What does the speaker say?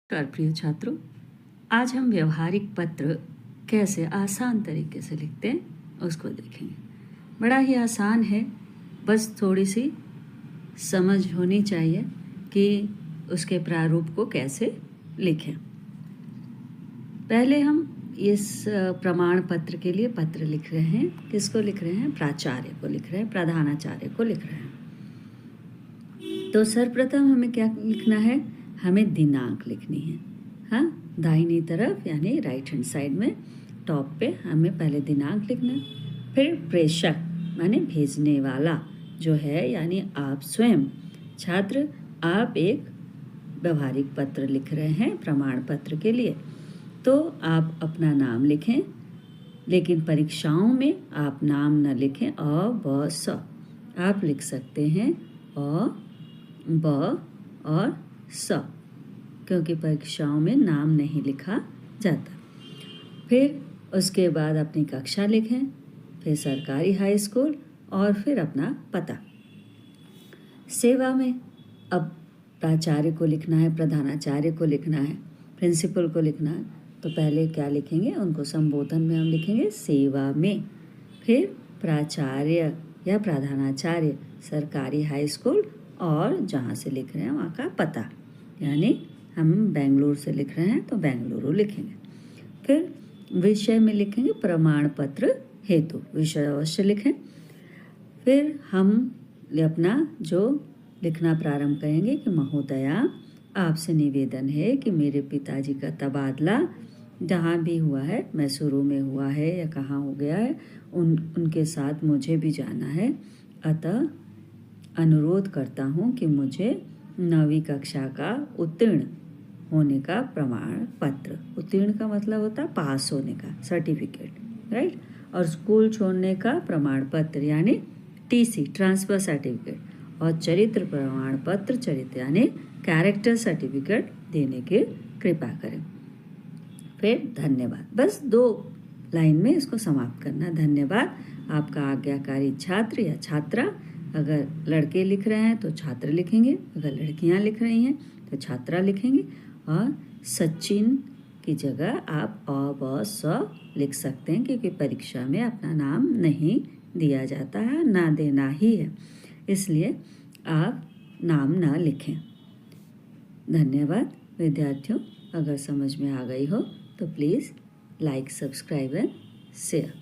नमस्कार प्रिय छात्रों, आज हम व्यवहारिक पत्र कैसे आसान तरीके से लिखते हैं उसको देखेंगे। बड़ा ही आसान है, बस थोड़ी सी समझ होनी चाहिए कि उसके प्रारूप को कैसे लिखें। पहले हम इस प्रमाण पत्र के लिए पत्र लिख रहे हैं। किसको लिख रहे हैं? प्राचार्य को लिख रहे हैं, प्रधानाचार्य को लिख रहे हैं। तो सर्वप्रथम हमें क्या लिखना है? हमें दिनांक लिखनी है। हाँ, दाहिनी तरफ यानी राइट हैंड साइड में टॉप पे हमें पहले दिनांक लिखना है। फिर प्रेषक माने भेजने वाला जो है, यानी आप स्वयं छात्र, आप एक व्यवहारिक पत्र लिख रहे हैं प्रमाण पत्र के लिए, तो आप अपना नाम लिखें। लेकिन परीक्षाओं में आप नाम न लिखें। अ ब स आप लिख सकते हैं अ ब और स, क्योंकि परीक्षाओं में नाम नहीं लिखा जाता। फिर उसके बाद अपनी कक्षा लिखें, फिर सरकारी हाई स्कूल और फिर अपना पता। सेवा में अब प्राचार्य को लिखना है, प्रधानाचार्य को लिखना है, प्रिंसिपल को लिखना है, तो पहले क्या लिखेंगे? उनको संबोधन में हम लिखेंगे सेवा में। फिर प्राचार्य या प्रधानाचार्य, सरकारी हाई स्कूल और जहाँ से लिख रहे हैं वहाँ का पता, यानी हम बेंगलुरु से लिख रहे हैं तो बेंगलुरु लिखेंगे। फिर विषय में लिखेंगे प्रमाण पत्र हेतु, विषय अवश्य लिखें। फिर हम अपना जो लिखना प्रारंभ करेंगे कि महोदया, आपसे निवेदन है कि मेरे पिताजी का तबादला जहाँ भी हुआ है, मैसूरू में हुआ है या कहाँ हो गया है, उनके साथ मुझे भी जाना है। अतः अनुरोध करता हूँ कि मुझे 9वीं कक्षा का उत्तीर्ण होने का प्रमाण पत्र, उत्तीर्ण का मतलब होता है पास होने का सर्टिफिकेट, राइट, और स्कूल छोड़ने का प्रमाण पत्र यानी टीसी, ट्रांसफर सर्टिफिकेट, और चरित्र प्रमाण पत्र, चरित्र यानी कैरेक्टर सर्टिफिकेट देने की कृपा करें। फिर धन्यवाद, बस 2 लाइन में इसको समाप्त करना। धन्यवाद आपका आज्ञाकारी छात्र या छात्रा। अगर लड़के लिख रहे हैं तो छात्र लिखेंगे, अगर लड़कियां लिख रही हैं तो छात्रा लिखेंगे। और सचिन की जगह आप अ ब स लिख सकते हैं, क्योंकि परीक्षा में अपना नाम नहीं दिया जाता है, ना देना ही है, इसलिए आप नाम ना लिखें। धन्यवाद विद्यार्थियों। अगर समझ में आ गई हो तो please like, subscribe and share.